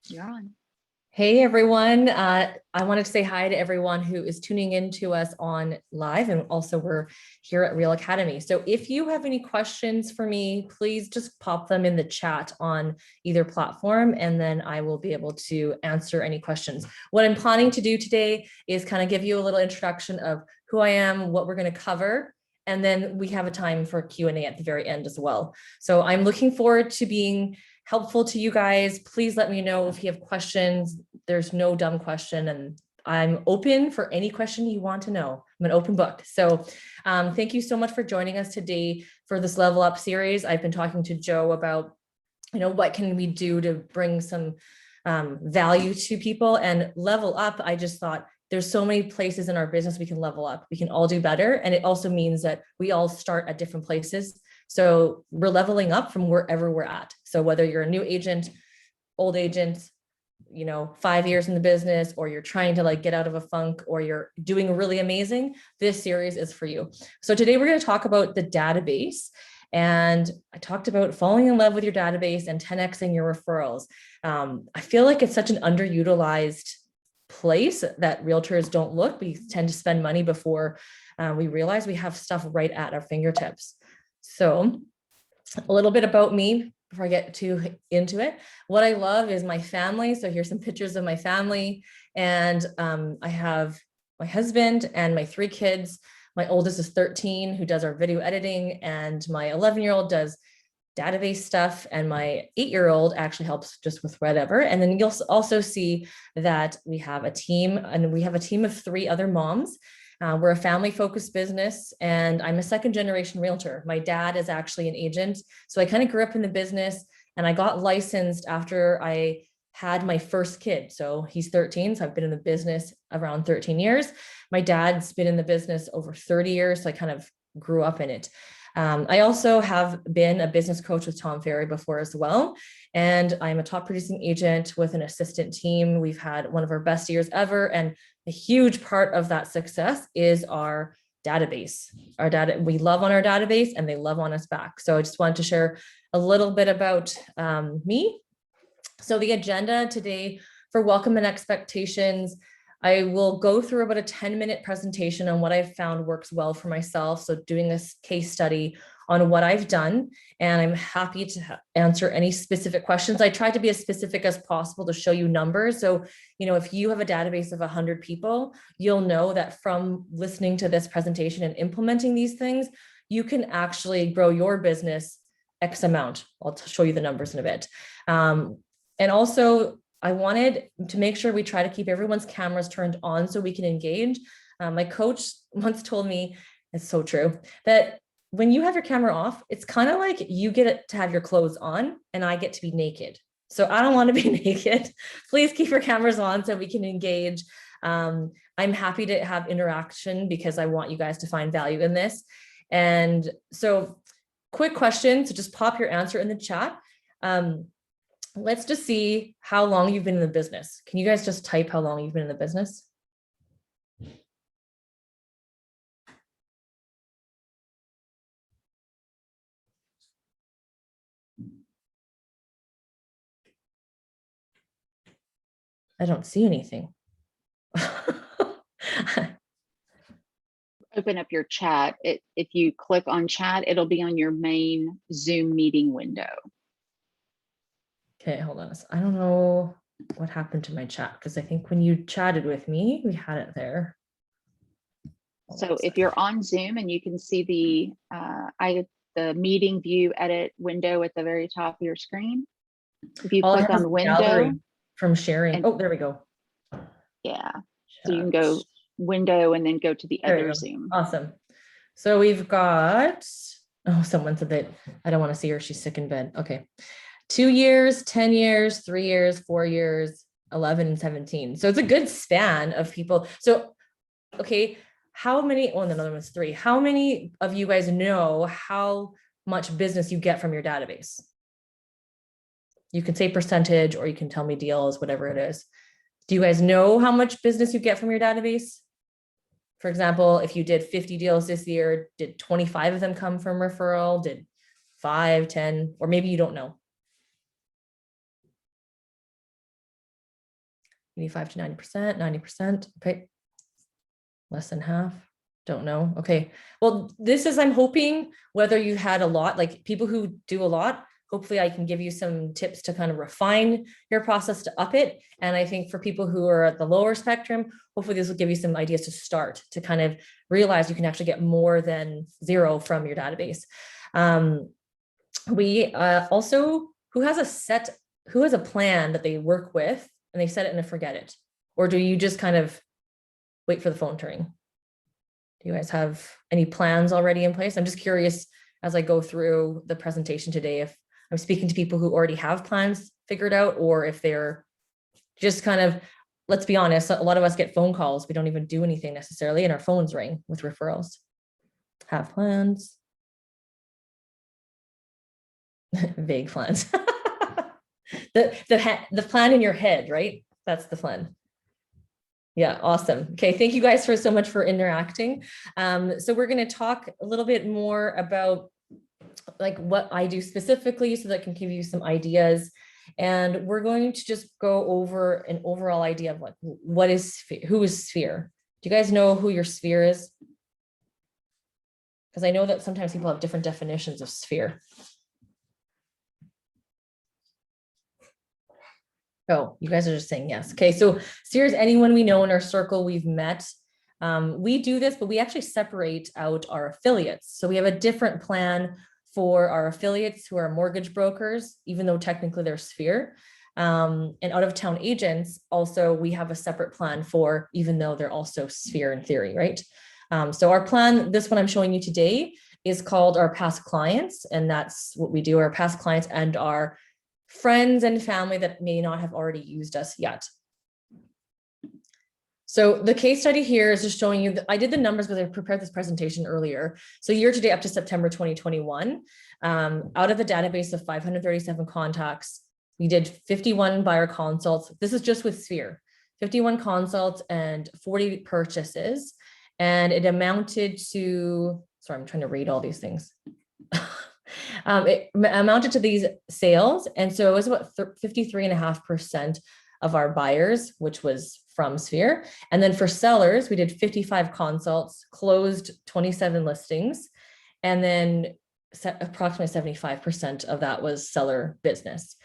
You're on. Hey everyone. I wanted to say hi to everyone who is tuning in to us on live, and also we're here at Real Academy. So if you have any questions for me, please just pop them in the chat on either platform, and then I will be able to answer any questions. What I'm planning to do today is kind of give you a little introduction of who I am, what we're going to cover, and then we have a time for Q&A at the very end as well. So I'm looking forward to being helpful to you guys. Please let me know if you have questions. There's no dumb question, and I'm open for any question you want to know. I'm an open book. So thank you so much for joining us today for this Level Up series. I've been talking to Joe about, what can we do to bring some value to people and level up. I just thought there's so many places in our business we can level up. We can all do better. And it also means that we all start at different places. So we're leveling up from wherever we're at. So whether you're a new agent, old agent, 5 years in the business, or you're trying to get out of a funk, or you're doing really amazing, this series is for you. So today we're going to talk about the database. And I talked about falling in love with your database and 10xing your referrals. I feel like it's such an underutilized place that realtors don't look. We tend to spend money before we realize we have stuff right at our fingertips. So a little bit about me before I get too into it. What I love is my family. So here's some pictures of my family. And I have my husband and my 3 kids. My oldest is 13, who does our video editing, and my 11-year-old does database stuff, and my 8-year-old actually helps just with whatever. And then you'll also see that we have a team, and we have a team of 3 other moms. We're a family-focused business, and I'm a second-generation realtor. My dad is actually an agent, so I kind of grew up in the business, and I got licensed after I had my first kid. So he's 13, so I've been in the business around 13 years. My dad's been in the business over 30 years, so I kind of grew up in it. I also have been a business coach with Tom Ferry before as well. And I'm a top producing agent with an assistant team. We've had one of our best years ever. And a huge part of that success is our database. We love on our database, and they love on us back. So I just wanted to share a little bit about me. So the agenda today for Welcome and Expectations, I will go through about a 10-minute presentation on what I've found works well for myself. So doing this case study on what I've done, and I'm happy to answer any specific questions. I try to be as specific as possible to show you numbers. So, if you have a database of 100 people, you'll know that from listening to this presentation and implementing these things, you can actually grow your business X amount. I'll show you the numbers in a bit. And also, I wanted to make sure we try to keep everyone's cameras turned on so we can engage. My coach once told me, it's so true, that when you have your camera off, it's kind of like you get to have your clothes on and I get to be naked. So I don't want to be naked. Please keep your cameras on so we can engage. I'm happy to have interaction because I want you guys to find value in this. And so quick question, so just pop your answer in the chat. Let's just see how long you've been in the business. Can you guys just type how long you've been in the business? I don't see anything. Open up your chat. If you click on chat, it'll be on your main Zoom meeting window. Okay, hold on. I don't know what happened to my chat, because I think when you chatted with me, we had it there. So if you're on Zoom and you can see the meeting view edit window at the very top of your screen, if you click on window from sharing, oh, there we go. Yeah, so you can go window and then go to the other Zoom. Awesome. So we've got, oh, someone said that I don't want to see her, she's sick in bed. Okay. 2 years, 10 years, 3 years, 4 years, 11 and 17. So it's a good span of people. So, okay, how many, well, another one's 3. How many of you guys know how much business you get from your database? You can say percentage, or you can tell me deals, whatever it is. Do you guys know how much business you get from your database? For example, if you did 50 deals this year, did 25 of them come from referral? Did 5, 10, or maybe you don't know? 85 to 90%, 90%. Okay. Less than half. Don't know. Okay. Well, this is, I'm hoping, whether you had a lot, like people who do a lot, hopefully I can give you some tips to kind of refine your process to up it. And I think for people who are at the lower spectrum, hopefully this will give you some ideas to start to kind of realize you can actually get more than 0 from your database. We also, who has a plan that they work with and they set it and they forget it? Or do you just kind of wait for the phone to ring? Do you guys have any plans already in place? I'm just curious as I go through the presentation today, if I'm speaking to people who already have plans figured out, or if they're just kind of, let's be honest, a lot of us get phone calls. We don't even do anything necessarily, and our phones ring with referrals. Have plans. Vague plans. The plan in your head, right? That's the plan. Yeah, awesome. Okay, thank you guys so much for interacting. So we're going to talk a little bit more about like what I do specifically so that I can give you some ideas. And we're going to just go over an overall idea of like, who is Sphere? Do you guys know who your Sphere is? Because I know that sometimes people have different definitions of Sphere. Oh, you guys are just saying yes. Okay, so Sphere is anyone we know in our circle we've met. We do this, but we actually separate out our affiliates. So we have a different plan for our affiliates who are mortgage brokers, even though technically they're Sphere. And out of town agents, also, we have a separate plan for, even though they're also Sphere in theory, right? So our plan, this one I'm showing you today, is called our past clients. And that's what we do, our past clients and our friends and family that may not have already used us yet. So the case study here is just showing you that I did the numbers because I prepared this presentation earlier. So year to date up to September 2021, out of the database of 537 contacts, we did 51 buyer consults. This is just with Sphere, 51 consults and 40 purchases. And it amounted to, sorry, I'm trying to read all these things. It amounted to these sales. And so it was about 53.5% of our buyers, which was from Sphere. And then for sellers, we did 55 consults, closed 27 listings, and then approximately 75% of that was seller business.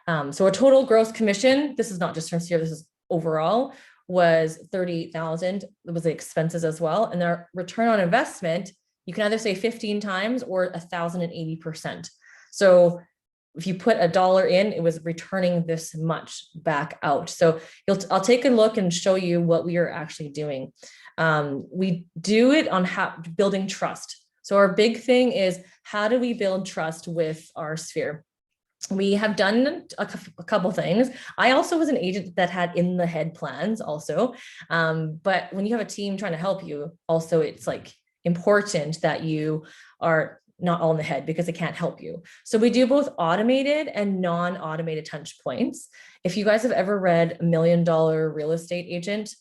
So our total gross commission, this is not just from Sphere, this is overall, was $38,000. It was the expenses as well. And our return on investment, you can either say 15 times or 1,080%. So if you put $1 in, it was returning this much back out. So I'll take a look and show you what we are actually doing. We do it on building trust. So our big thing is, how do we build trust with our Sphere? We have done a couple things. I also was an agent that had in the head plans also. But when you have a team trying to help you, also it's like important that you are not all in the head because it can't help you. So we do both automated and non-automated touch points. If you guys have ever read $1 Million Real Estate Agent,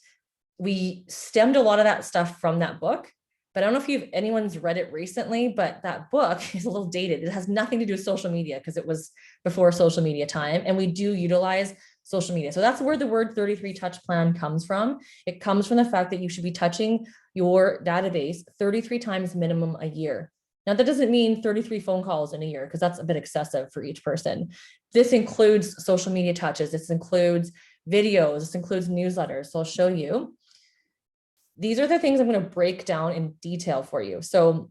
we stemmed a lot of that stuff from that book. But I don't know if anyone's read it recently, but that book is a little dated. It has nothing to do with social media because it was before social media time. And we do utilize social media. So that's where the word 33 touch plan comes from. It comes from the fact that you should be touching your database 33 times minimum a year. Now, that doesn't mean 33 phone calls in a year because that's a bit excessive for each person. This includes social media touches. This includes videos. This includes newsletters. So I'll show you. These are the things I'm going to break down in detail for you. So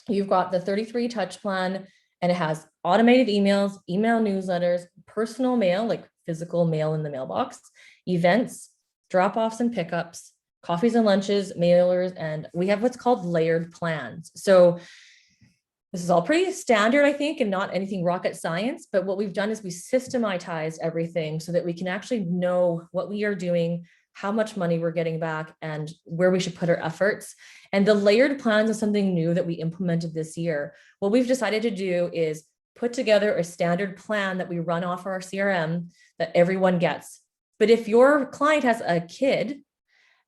you've got the 33 touch plan, and it has automated emails, email newsletters, personal mail, like physical mail in the mailbox, events, drop-offs and pickups, coffees and lunches, mailers, and we have what's called layered plans. So this is all pretty standard, I think, and not anything rocket science, but what we've done is we systematized everything so that we can actually know what we are doing, how much money we're getting back, and where we should put our efforts. And the layered plans is something new that we implemented this year. What we've decided to do is put together a standard plan that we run off our CRM that everyone gets. But if your client has a kid,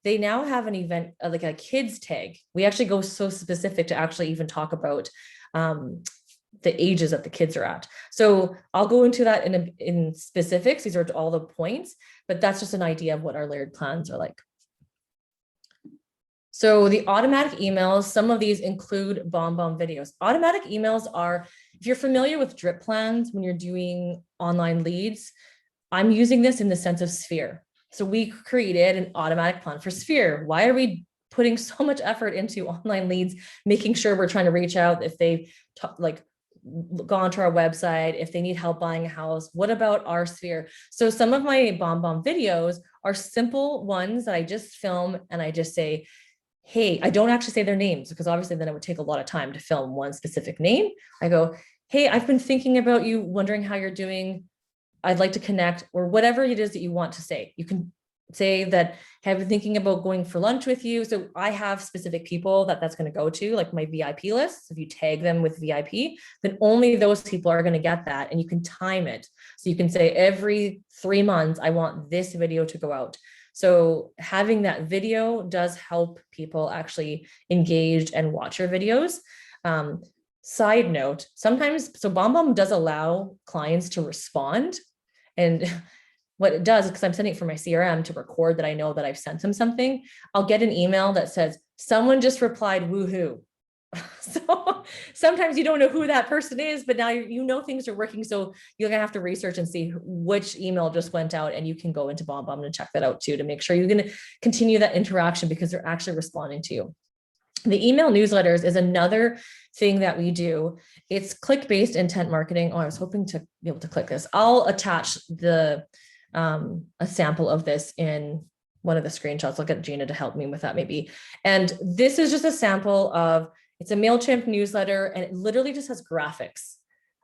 they now have an event, like a kids tag. We actually go so specific to actually even talk about the ages that the kids are at. So I'll go into that in specifics. These are all the points, but that's just an idea of what our layered plans are like. So the automatic emails, some of these include BombBomb videos. Automatic emails are, if you're familiar with drip plans, when you're doing online leads, I'm using this in the sense of Sphere. So we created an automatic plan for Sphere. Why are we putting so much effort into online leads, making sure we're trying to reach out if they've gone to our website, if they need help buying a house? What about our Sphere? So some of my BombBomb videos are simple ones that I just film and I just say, hey, I don't actually say their names because obviously then it would take a lot of time to film one specific name. I go, hey, I've been thinking about you, wondering how you're doing. I'd like to connect, or whatever it is that you want to say. You can say that, hey, I've been thinking about going for lunch with you. So I have specific people that's going to go to, like my VIP list. If you tag them with VIP, then only those people are going to get that. And you can time it. So you can say every 3 months, I want this video to go out. So having that video does help people actually engage and watch your videos. Side note, sometimes, so BombBomb does allow clients to respond. And what it does, because I'm sending it from my CRM to record that I know that I've sent them something, I'll get an email that says, someone just replied, woohoo. So sometimes you don't know who that person is, but now you know things are working. So you're gonna have to research and see which email just went out, and you can go into BombBomb and check that out too, to make sure you're gonna continue that interaction because they're actually responding to you. The email newsletters is another thing that we do. It's click-based intent marketing. Oh, I was hoping to be able to click this. I'll attach a sample of this in one of the screenshots. I'll get Gina to help me with that maybe. And this is just a sample of, it's a Mailchimp newsletter, and it literally just has graphics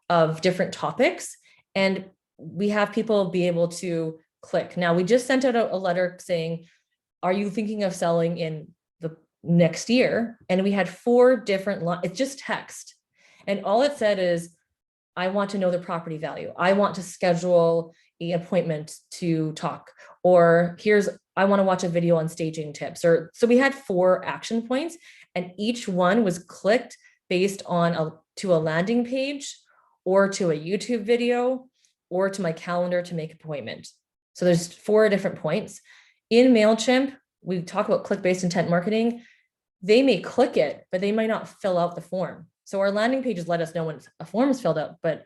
of different topics. And we have people be able to click. Now, we just sent out a letter saying, are you thinking of selling in the next year? And we had 4 different lines. It's just text. And all it said is, I want to know the property value. I want to schedule an appointment to talk, or I want to watch a video on staging tips. Or so we had 4 action points, and each one was clicked based on to a landing page, or to a YouTube video, or to my calendar to make an appointment. So there's 4 different points. In Mailchimp, we talk about click-based intent marketing. They may click it, but they might not fill out the form. So our landing pages let us know when a form is filled out, but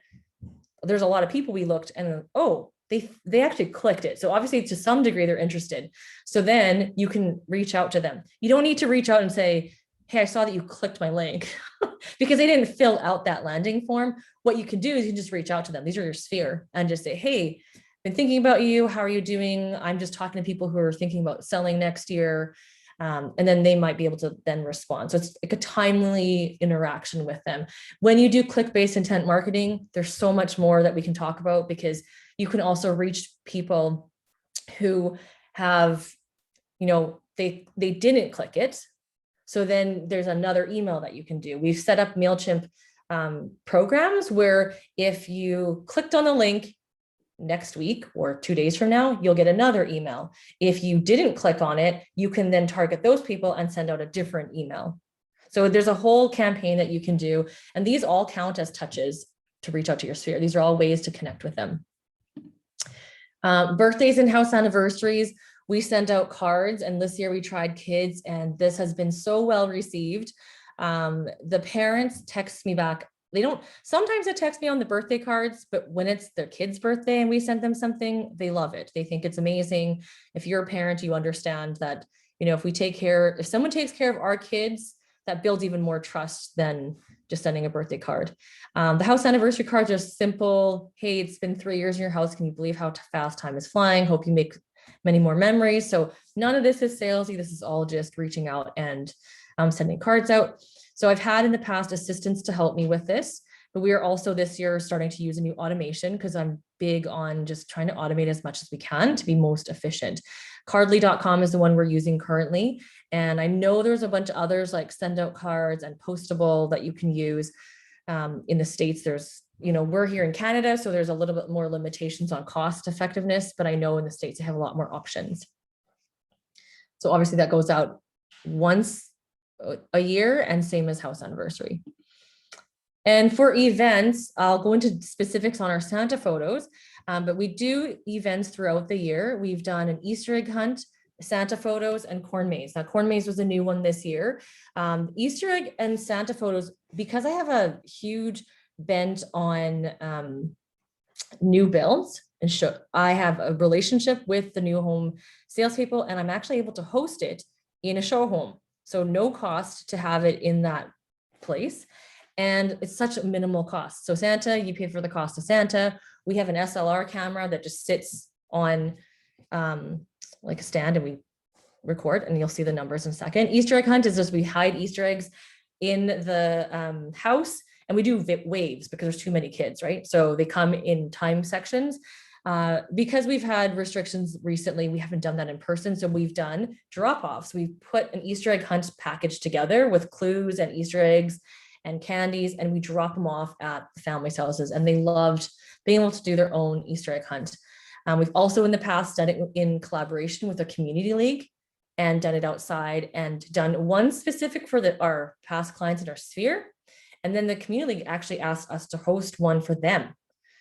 there's a lot of people we looked and, oh, they actually clicked it. So obviously to some degree they're interested. So then you can reach out to them. You don't need to reach out and say, hey, I saw that you clicked my link because they didn't fill out that landing form. What you can do is you can just reach out to them. These are your sphere, and just say, hey, been thinking about you. How are you doing? I'm just talking to people who are thinking about selling next year. And then they might be able to then respond. So it's like a timely interaction with them. When you do click-based intent marketing, there's so much more that we can talk about, because you can also reach people who have, they didn't click it. So then there's another email that you can do. We've set up Mailchimp programs where if you clicked on the link, next week or 2 days from now, you'll get another email. If you didn't click on it, you can then target those people and send out a different email. So there's a whole campaign that you can do. And these all count as touches to reach out to your sphere. These are all ways to connect with them. Birthdays and house anniversaries, we send out cards, and this year we tried kids, and this has been so well received. The parents text me back. Sometimes they text me on the birthday cards, but when it's their kid's birthday and we send them something, they love it. They think it's amazing. If you're a parent, you understand that, if someone takes care of our kids, that builds even more trust than just sending a birthday card. The house anniversary cards are simple. Hey, it's been 3 years in your house. Can you believe how fast time is flying? Hope you make many more memories. So none of this is salesy. This is all just reaching out and sending cards out. So I've had in the past assistants to help me with this, but we are also this year starting to use a new automation, because I'm big on just trying to automate as much as we can to be most efficient. Cardly.com is the one we're using currently. And I know there's a bunch of others like Send Out Cards and Postable that you can use. In the States, we're here in Canada, so there's a little bit more limitations on cost effectiveness, but I know in the States they have a lot more options. So obviously that goes out once a year, and same as house anniversary. And for events, I'll go into specifics on our Santa photos, but we do events throughout the year. We've done an Easter egg hunt, Santa photos, and corn maze. Now, corn maze was a new one this year. Easter egg and Santa photos, because I have a huge bent on new builds, and I have a relationship with the new home salespeople, and I'm actually able to host it in a show home. So no cost to have it in that place. And it's such a minimal cost. So Santa, you pay for the cost of Santa. We have an SLR camera that just sits on like a stand, and we record, and you'll see the numbers in a second. Easter egg hunt is just we hide Easter eggs in the house, and we do waves because there's too many kids, right? So they come in time sections. Because we've had restrictions recently, we haven't done that in person. So we've done drop-offs. We've put an Easter egg hunt package together with clues and Easter eggs and candies, and we drop them off at the family's houses, and they loved being able to do their own Easter egg hunt. We've also in the past done it in collaboration with a community league and done it outside, and done one specific for our past clients in our sphere. And then the community league actually asked us to host one for them.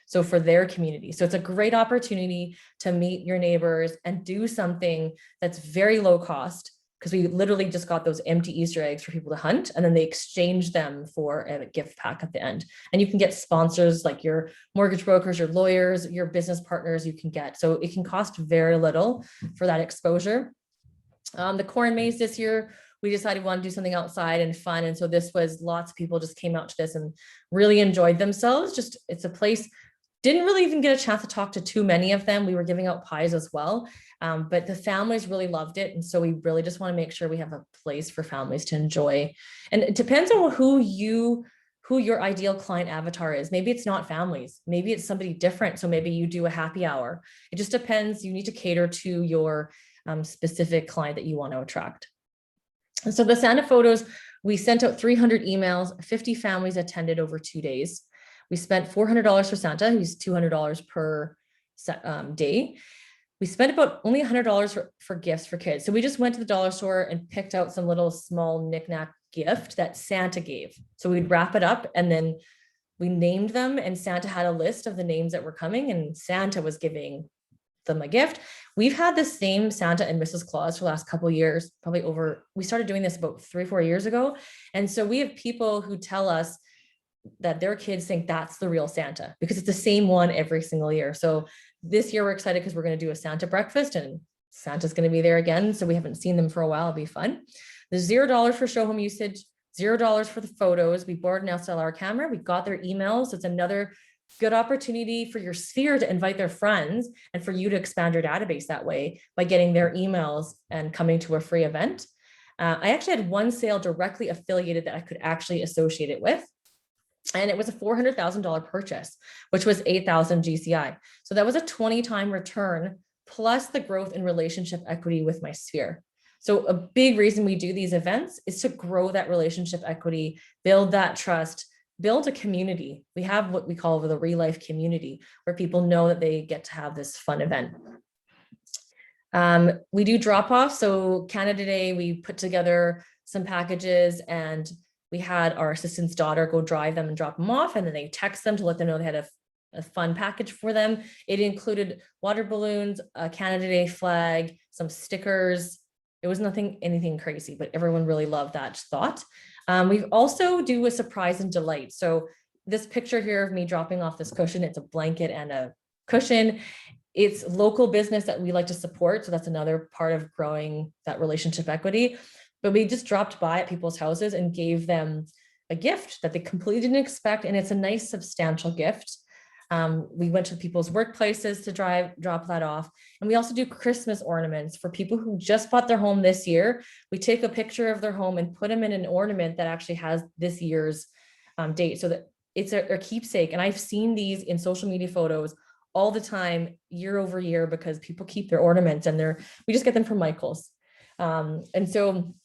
So for their community. So it's a great opportunity to meet your neighbors and do something that's very low cost, because we literally just got those empty Easter eggs for people to hunt, and then they exchange them for a gift pack at the end. And you can get sponsors like your mortgage brokers, your lawyers, your business partners you can get. So it can cost very little for that exposure. The corn maze this year, we decided we want to do something outside and fun. And so this was, lots of people just came out to this and really enjoyed themselves. Just, it's a place, didn't really even get a chance to talk to too many of them. We were giving out pies as well. But the families really loved it. And so we really just want to make sure we have a place for families to enjoy. And it depends on who your ideal client avatar is. Maybe it's not families, maybe it's somebody different. So maybe you do a happy hour. It just depends. You need to cater to your specific client that you want to attract. And so the Santa photos, we sent out 300 emails, 50 families attended over 2 days. We spent $400 for Santa, who's $200 per day. We spent about only $100 for gifts for kids. So we just went to the dollar store and picked out some little small knickknack gift that Santa gave. So we'd wrap it up, and then we named them, and Santa had a list of the names that were coming, and Santa was giving them a gift. We've had the same Santa and Mrs. Claus for the last couple of years, we started doing this about 3 or 4 years ago. And so we have people who tell us that their kids think that's the real Santa, because it's the same one every single year. So this year we're excited because we're going to do a Santa breakfast, and Santa's going to be there again. So we haven't seen them for a while. It'll be fun. There's $0 for show home usage, $0 for the photos. We borrowed an SLR camera. We got their emails. So it's another good opportunity for your sphere to invite their friends, and for you to expand your database that way by getting their emails and coming to a free event. I actually had one sale directly affiliated that I could actually associate it with. And it was a $400,000 purchase, which was 8,000 GCI. So that was a 20-time return, plus the growth in relationship equity with my sphere. So a big reason we do these events is to grow that relationship equity, build that trust, build a community. We have what we call the real life community, where people know that they get to have this fun event. We do drop-off. So Canada Day, we put together some packages, and we had our assistant's daughter go drive them and drop them off, and then they text them to let them know they had a fun package for them. It included water balloons, a Canada Day flag, some stickers. It was anything crazy, but everyone really loved that thought. We also do a surprise and delight. So this picture here of me dropping off this cushion, it's a blanket and a cushion. It's local business that we like to support. So that's another part of growing that relationship equity. But we just dropped by at people's houses and gave them a gift that they completely didn't expect. And it's a nice, substantial gift. We went to people's workplaces to drop that off. And we also do Christmas ornaments for people who just bought their home this year. We take a picture of their home and put them in an ornament that actually has this year's date, so that it's a keepsake. And I've seen these in social media photos all the time, year over year, because people keep their ornaments, and we just get them from Michael's. And so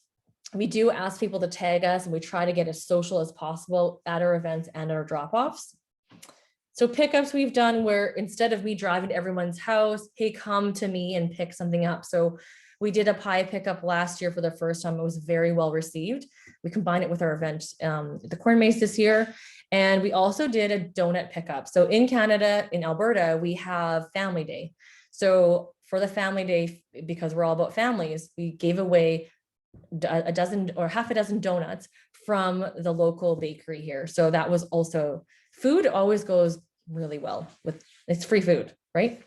we do ask people to tag us, and we try to get as social as possible at our events and our drop-offs. So pickups we've done where instead of me driving to everyone's house, hey, come to me and pick something up. So We did a pie pickup last year for the first time. It was very well received. We combined it with our event, the Corn Maze this year. And we also did a donut pickup. So in Canada, in Alberta, we have Family Day. So for the Family Day, because we're all about families, we gave away a dozen or half a dozen donuts from the local bakery here. So that was also, food always goes really well with, it's free food, right?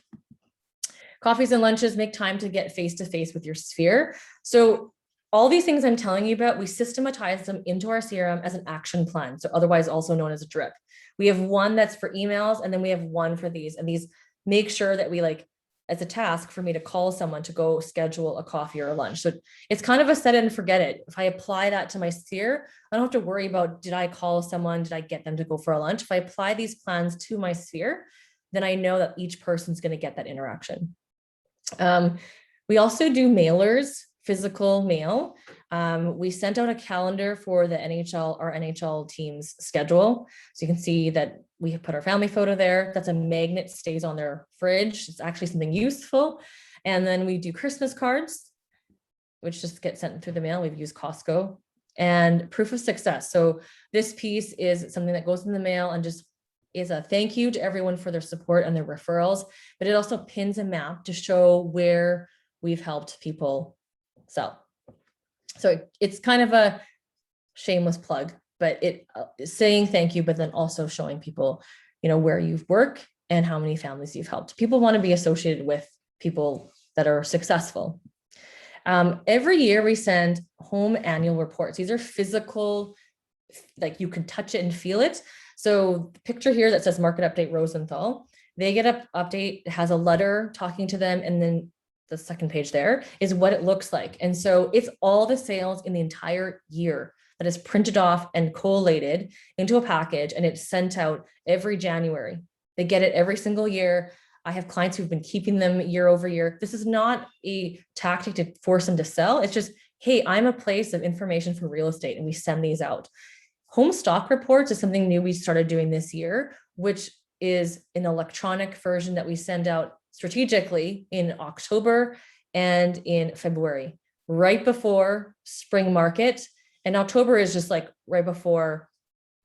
Coffees and lunches, make time to get face-to-face with your sphere. So all these things I'm telling you about, we systematize them into our CRM as an action plan. So otherwise also known as a drip. We have one that's for emails, and then we have one for these, and these make sure that we like, as a task for me to call someone to go schedule a coffee or a lunch. So it's kind of a set it and forget it. If I apply that to my sphere, I don't have to worry about, did I call someone? Did I get them to go for a lunch? If I apply these plans to my sphere, then I know that each person's going to get that interaction. We also do mailers, physical mail. We sent out a calendar for the NHL, our NHL team's schedule. So you can see that we have put our family photo there. That's a magnet, stays on their fridge. It's actually something useful. And then we do Christmas cards, which just get sent through the mail. We've used Costco, and proof of success. So this piece is something that goes in the mail and just is a thank you to everyone for their support and their referrals, but it also pins a map to show where we've helped people sell. So it's kind of a shameless plug, but it is saying thank you, but then also showing people, you know, where you've worked and how many families you've helped. People want to be associated with people that are successful. Every year we send home annual reports. These are physical, like you can touch it and feel it. So the picture here that says Market Update Rosenthal, they get an update, it has a letter talking to them, and then the second page there is what it looks like. And so it's all the sales in the entire year that is printed off and collated into a package, and it's sent out every January. They get it every single year. I have clients who've been keeping them year over year. This is not a tactic to force them to sell. It's just, hey, I'm a place of information for real estate, and we send these out. Home stock reports is something new we started doing this year, which is an electronic version that we send out strategically in October and in February, right before spring market. And October is just like right before,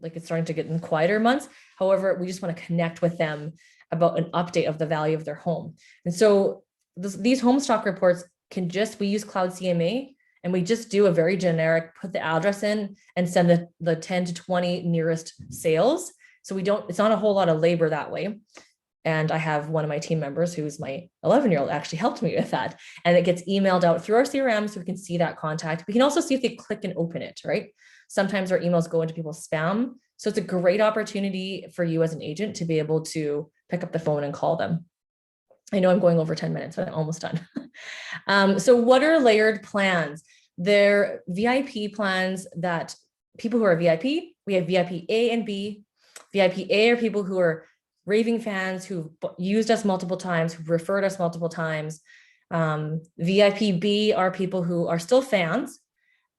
like it's starting to get in quieter months. However, we just want to connect with them about an update of the value of their home. And so these home stock reports can just, we use Cloud CMA, and we just do a very generic, put the address in and send the 10 to 20 nearest sales. So we don't, it's not a whole lot of labor that way. And I have one of my team members who's my 11-year-old actually helped me with that. And it gets emailed out through our CRM so we can see that contact. We can also see if they click and open it, right? Sometimes our emails go into people's spam. So it's a great opportunity for you as an agent to be able to pick up the phone and call them. I know I'm going over 10 minutes, but I'm almost done. So what are layered plans? They're VIP plans that people who are VIP, we have VIP A and B. VIP A are people who are raving fans, who've used us multiple times, who've referred us multiple times. VIP B are people who are still fans.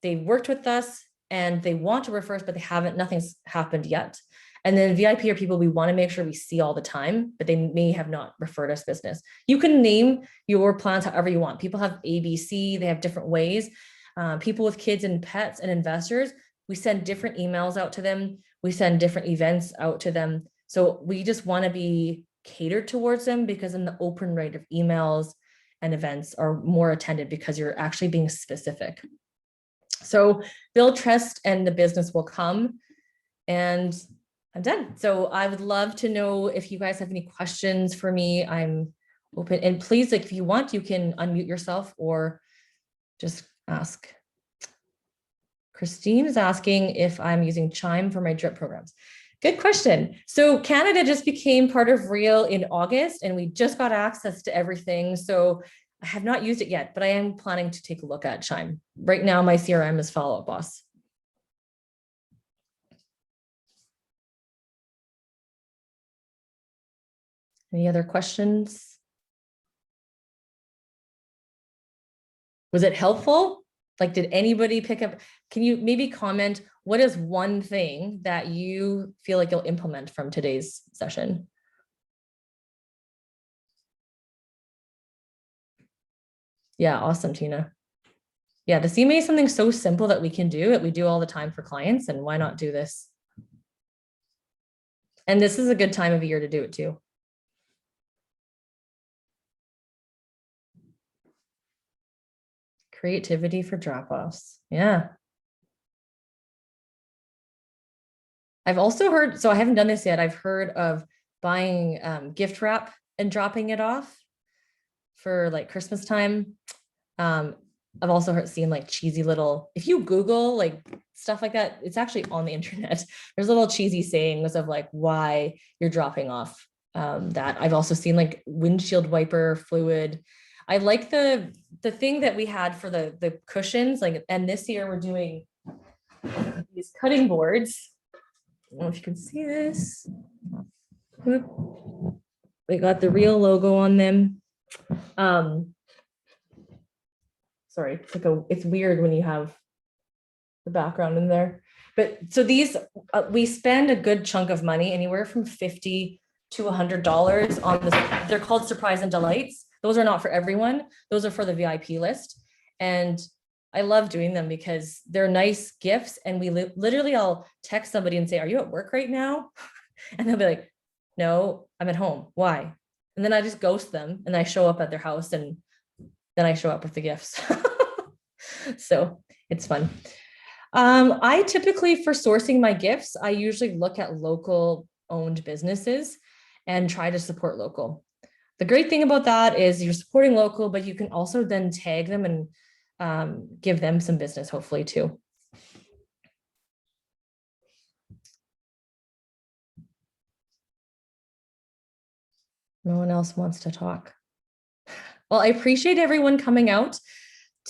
They've worked with us and they want to refer us, but they haven't, nothing's happened yet. And then VIP are people we want to make sure we see all the time, but they may have not referred us business. You can name your plans however you want. People have ABC, they have different ways. People with kids and pets and investors, we send different emails out to them. We send different events out to them. So we just want to be catered towards them, because then the open rate of emails and events are more attended because you're actually being specific. So build trust and the business will come. And I'm done. So I would love to know if you guys have any questions for me. I'm open, and please, like, if you want, you can unmute yourself or just ask. Christine is asking if I'm using Chime for my drip programs. Good question. So Canada just became part of Real in August, and we just got access to everything. So I have not used it yet, but I am planning to take a look at Chime. Right now, my CRM is Follow Up Boss. Any other questions? Was it helpful? Like, did anybody pick up? Can you maybe comment, what is one thing that you feel like you'll implement from today's session? Yeah, awesome, Tina. Yeah, the CMA is something so simple that we can do it. We do all the time for clients, and why not do this? And this is a good time of year to do it too. Creativity for drop-offs. Yeah. I've also heard, so I haven't done this yet. I've heard of buying gift wrap and dropping it off for like Christmas time. I've also seen like cheesy little, if you Google like stuff like that, it's actually on the internet. There's little cheesy sayings of like why you're dropping off that. I've also seen like windshield wiper fluid. I like the thing that we had for the cushions, like, and this year we're doing these cutting boards. I don't know if you can see this. They got the real logo on them. Sorry, it's weird when you have the background in there. But so these, we spend a good chunk of money, anywhere from $50 to $100 on this. They're called Surprise and Delights. Those are not for everyone. Those are for the VIP list. And I love doing them because they're nice gifts. And we literally, I'll text somebody and say, are you at work right now? And they'll be like, no, I'm at home. Why? And then I just ghost them and I show up at their house and then I show up with the gifts. So it's fun. I typically, for sourcing my gifts, I usually look at local owned businesses and try to support local. The great thing about that is you're supporting local, but you can also then tag them and give them some business, hopefully too. No one else wants to talk. Well, I appreciate everyone coming out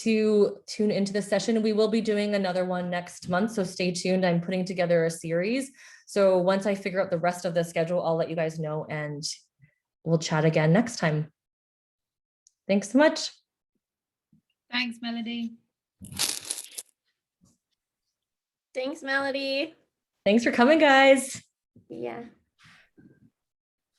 to tune into the session. We will be doing another one next month, so stay tuned. I'm putting together a series. So once I figure out the rest of the schedule, I'll let you guys know and we'll chat again next time. Thanks so much. Thanks, Melody. Thanks, Melody. Thanks for coming, guys. Yeah.